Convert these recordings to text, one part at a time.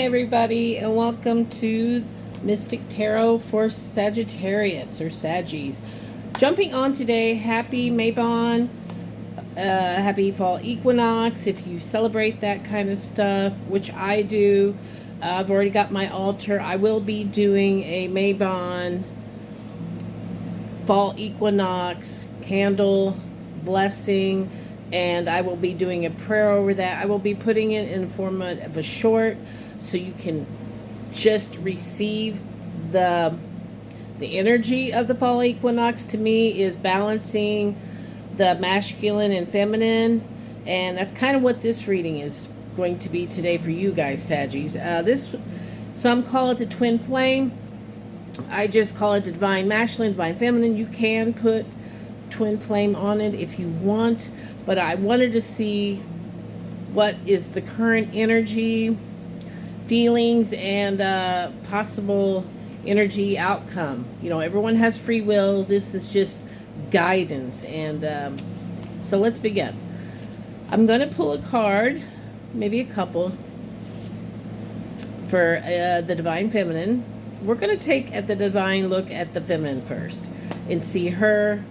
everybody, and welcome to Mystic Tarot for Sagittarius or Saggies. Jumping on today, happy Mabon, happy fall equinox if you celebrate that kind of stuff, which I do. I've already got my altar. I will be doing a Mabon fall equinox candle blessing, and I will be doing a prayer over that. I will be putting it in form of a short so you can just receive the energy of the fall equinox. To me, is balancing the masculine and feminine, and that's kind of what this reading is going to be today for you guys, Saggies. Some call it the twin flame. I just call it the divine masculine, divine feminine. You can put twin flame on it if you want, but I wanted to see what is the current energy, feelings, and possible energy outcome. You know, everyone has free will. This is just guidance, and so let's begin. I'm going to pull a card, maybe a couple, for the divine feminine. We're going to take at the divine look at the feminine first and see her.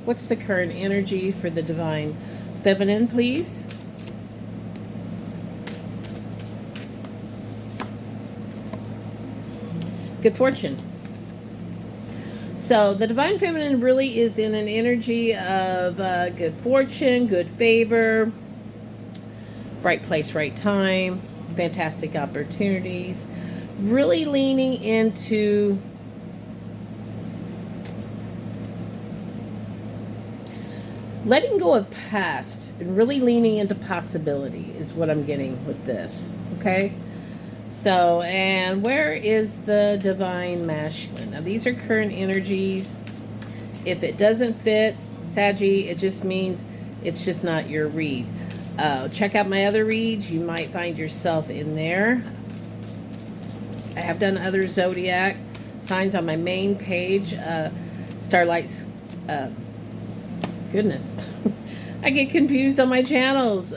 What's the current energy for the divine feminine, please? Good fortune. So the divine feminine really is in an energy of good fortune, good favor, right place, right time, fantastic opportunities, really leaning into letting go of past and really leaning into possibility is what I'm getting with this, okay? So, and where is the divine masculine? Now, these are current energies. If it doesn't fit, Saggy, it just means it's just not your read. Check out my other reads. You might find yourself in there. I have done other zodiac signs on my main page. Starlight's... goodness. I get confused on my channels.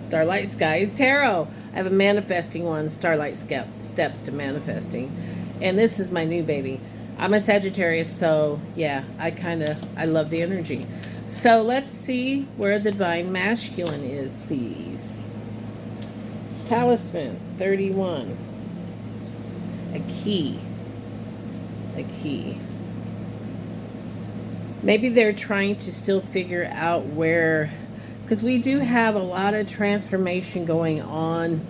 Starlight Skies Tarot. I have a manifesting one, Starlight Steps to Manifesting. And this is my new baby. I'm a Sagittarius, so yeah, I love the energy. So let's see where the divine masculine is, please. Talisman 31. A key. A key. Maybe they're trying to still figure out where, because we do have a lot of transformation going on,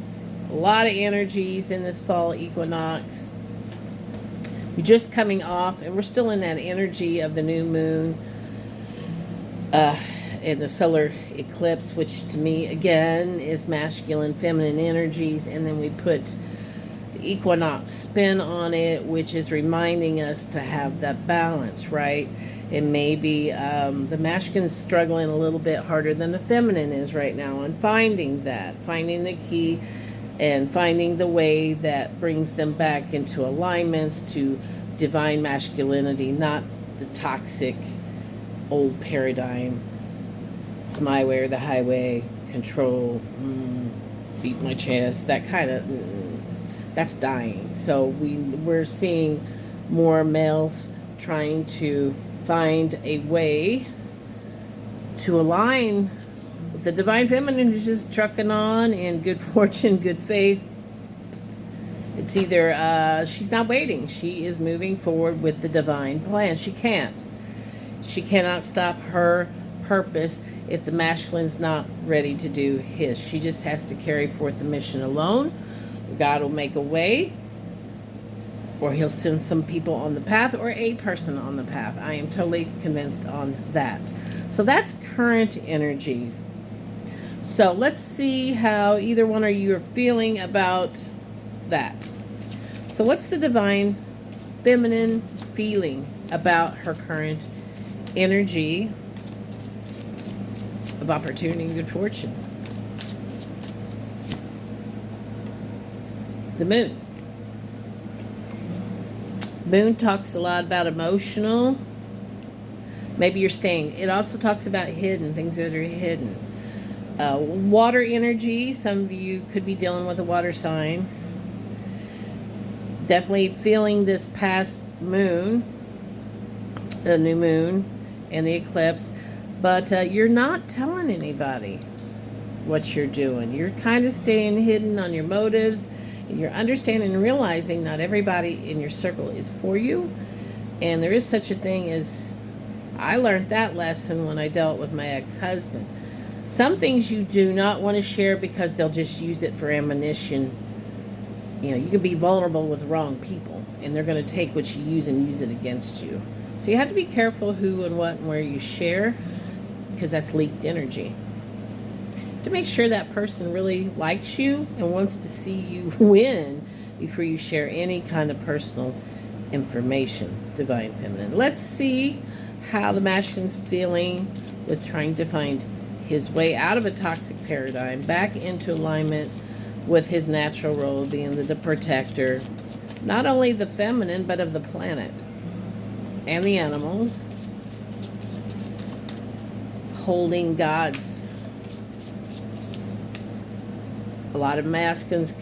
a lot of energies in this fall equinox. We're just coming off, and we're still in that energy of the new moon and the solar eclipse, which to me, again, is masculine, feminine energies, and then we put the equinox spin on it, which is reminding us to have that balance, right? And maybe the masculine is struggling a little bit harder than the feminine is right now on finding that, finding the key and finding the way that brings them back into alignments to divine masculinity, not the toxic old paradigm. It's my way or the highway, control, beat my chest, that kind of, that's dying. So we're seeing more males trying to find a way to align with the divine feminine, who's just trucking on in good fortune, good faith. It's either she's not waiting. She is moving forward with the divine plan. She cannot stop her purpose if the masculine's not ready to do his. She just has to carry forth the mission alone. God will make a way, or he'll send some people on the path, or a person on the path. I am totally convinced on that. So that's current energies. So let's see how either one of you are feeling about that. So what's the divine feminine feeling about her current energy of opportunity and good fortune? The moon. Moon talks a lot about emotional. Maybe you're staying. It also talks about hidden, things that are hidden. Water energy, some of you could be dealing with a water sign. Definitely feeling this past moon, the new moon, and the eclipse. But you're not telling anybody what you're doing. You're kind of staying hidden on your motives. And you're understanding and realizing not everybody in your circle is for you. And there is such a thing as, I learned that lesson when I dealt with my ex-husband. Some things you do not want to share because they'll just use it for ammunition. You know, you can be vulnerable with wrong people, and they're going to take what you use and use it against you. So you have to be careful who and what and where you share, because that's leaked energy. To make sure that person really likes you and wants to see you win before you share any kind of personal information. Divine Feminine. Let's see how the masculine's feeling with trying to find his way out of a toxic paradigm, back into alignment with his natural role of being the protector, not only the feminine, but of the planet and the animals, holding God's. A lot of masculines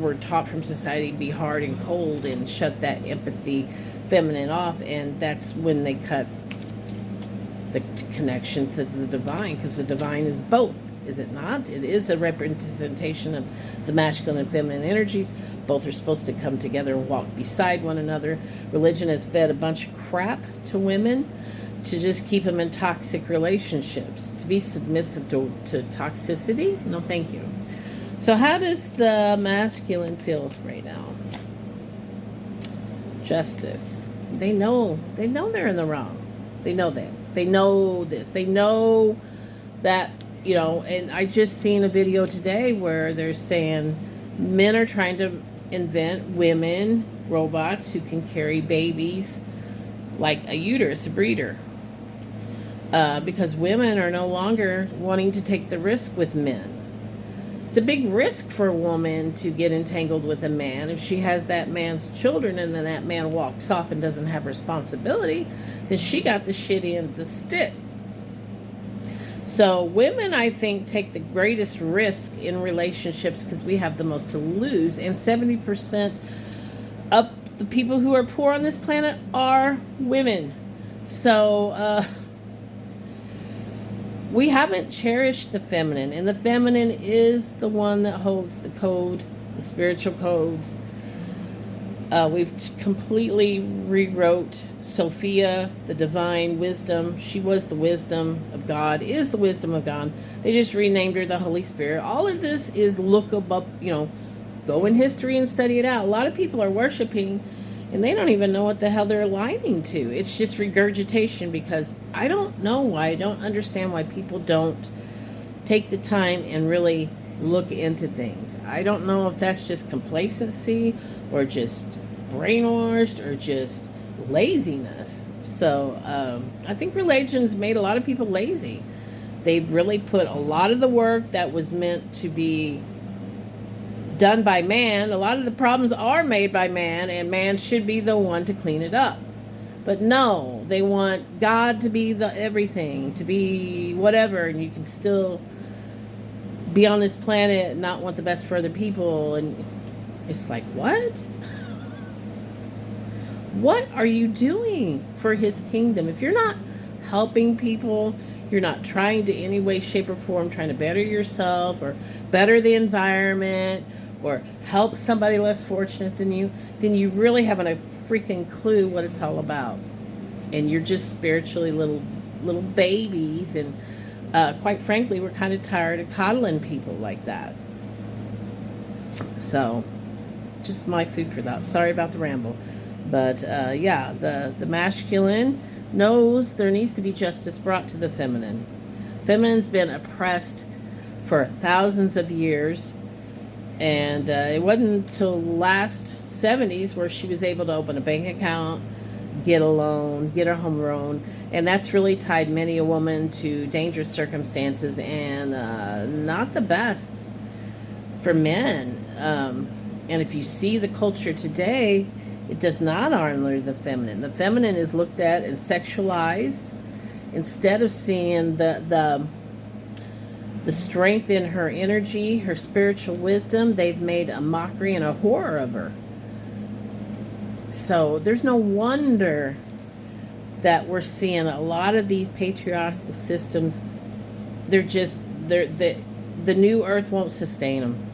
were taught from society to be hard and cold and shut that empathy feminine off, and that's when they cut the connection to the divine, because the divine is both, is it not? It is a representation of the masculine and feminine energies. Both are supposed to come together and walk beside one another. Religion has fed a bunch of crap to women to just keep them in toxic relationships, to be submissive to toxicity. No, thank you. So how does the masculine feel right now? Justice. They know they're in the wrong. They know that. They know this. They know that, you know, and I just seen a video today where they're saying men are trying to invent women, robots who can carry babies like a uterus, a breeder. Because women are no longer wanting to take the risk with men. It's a big risk for a woman to get entangled with a man. If she has that man's children and then that man walks off and doesn't have responsibility, then she got the shit end of the stick. So women, I think, take the greatest risk in relationships because we have the most to lose. And 70% of the people who are poor on this planet are women. So, we haven't cherished the feminine, and the feminine is the one that holds the code, the spiritual codes. We've completely rewrote Sophia, the divine wisdom. She was the wisdom of God, is the wisdom of God. They just renamed her the Holy Spirit. All of this is lookable, you know, go in history and study it out. A lot of people are worshiping and they don't even know what the hell they're aligning to. It's just regurgitation, because I don't know why. I don't understand why people don't take the time and really look into things. I don't know if that's just complacency or just brainwashed or just laziness. So I think religion's made a lot of people lazy. They've really put a lot of the work that was meant to be done by man. A lot of the problems are made by man, and man should be the one to clean it up. But no, they want God to be the everything, to be whatever, and you can still be on this planet and not want the best for other people. And it's like, what? What are you doing for his kingdom? If you're not helping people, you're not trying to any way, shape, or form, trying to better yourself or better the environment or help somebody less fortunate than you, then you really haven't a freaking clue what it's all about. And you're just spiritually little babies. And quite frankly, we're kind of tired of coddling people like that. So, just my food for thought. Sorry about the ramble. But yeah, the masculine knows there needs to be justice brought to the feminine. Feminine's been oppressed for thousands of years. And it wasn't until last 70s where she was able to open a bank account, get a loan, get her home loan. And that's really tied many a woman to dangerous circumstances and not the best for men. And if you see the culture today, it does not honor the feminine. The feminine is looked at and sexualized instead of seeing the the strength in her energy, her spiritual wisdom. They've made a mockery and a horror of her. So there's no wonder that we're seeing a lot of these patriarchal systems. The new earth won't sustain them.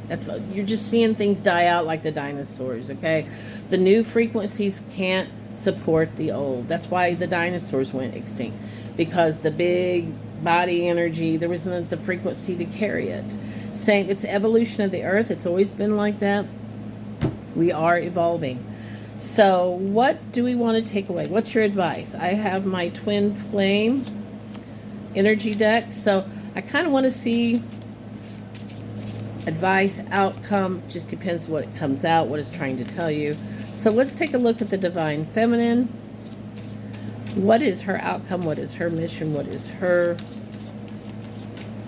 You're just seeing things die out like the dinosaurs. Okay, the new frequencies can't support the old. That's why the dinosaurs went extinct, because the big body energy, there wasn't the frequency to carry it. Same, it's the evolution of the earth. It's always been like that. We are evolving. So what do we want to take away? What's your advice? I have my twin flame energy deck, so I kind of want to see advice, outcome. Just depends what it comes out, what it's trying to tell you. So let's take a look at the divine feminine. What is her outcome? What is her mission? What is her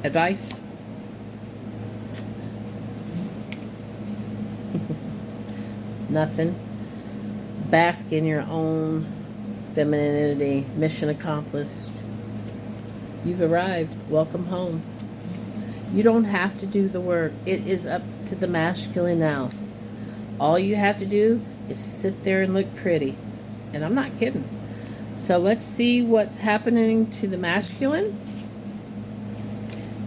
advice? Nothing. Bask in your own femininity. Mission accomplished. You've arrived. Welcome home. You don't have to do the work. It is up to the masculine now. All you have to do is sit there and look pretty. And I'm not kidding. So let's see what's happening to the masculine.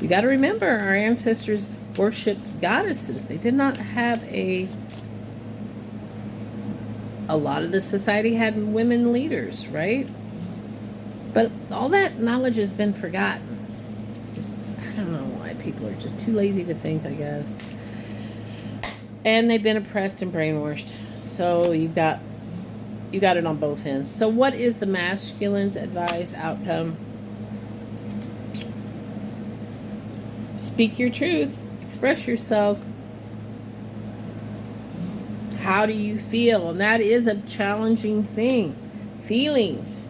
You got to remember, our ancestors worshipped goddesses. They did not have a lot of the society had women leaders, right? But all that knowledge has been forgotten. I don't know why people are just too lazy to think, I guess. And they've been oppressed and brainwashed. So you got it on both ends. So what is the masculine's advice, outcome? Speak your truth. Express yourself. How do you feel? And that is a challenging thing. Feelings.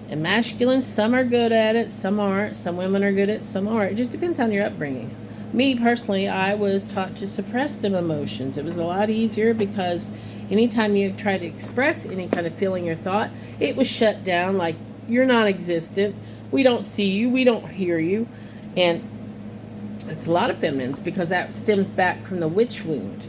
And masculine, some are good at it, some aren't. Some women are good at it, some aren't. It just depends on your upbringing. Me, personally, I was taught to suppress them emotions. It was a lot easier because anytime you try to express any kind of feeling or thought, it was shut down like, you're non-existent. We don't see you. We don't hear you. And it's a lot of feminines because that stems back from the witch wound.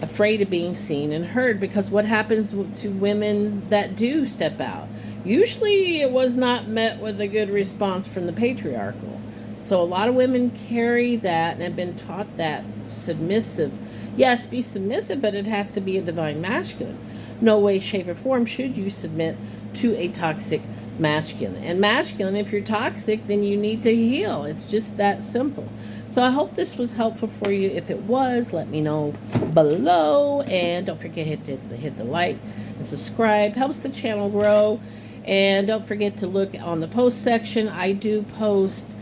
Afraid of being seen and heard, because what happens to women that do step out? Usually it was not met with a good response from the patriarchal. So a lot of women carry that and have been taught that submissive. Yes, be submissive, but it has to be a divine masculine. No way, shape, or form should you submit to a toxic masculine. And masculine, if you're toxic, then you need to heal. It's just that simple. So I hope this was helpful for you. If it was, let me know below. And don't forget hit the like and subscribe. Helps the channel grow. And don't forget to look on the post section. I do post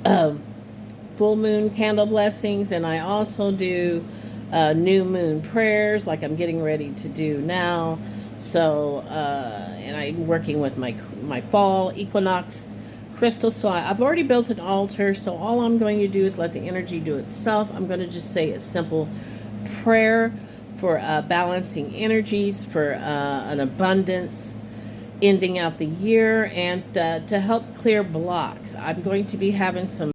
full moon candle blessings, and I also do new moon prayers like I'm getting ready to do now. So and I'm working with my fall equinox crystal. So I've already built an altar, so all I'm going to do is let the energy do itself. I'm going to just say a simple prayer for balancing energies, for an abundance, ending out the year, and to help clear blocks. I'm going to be having some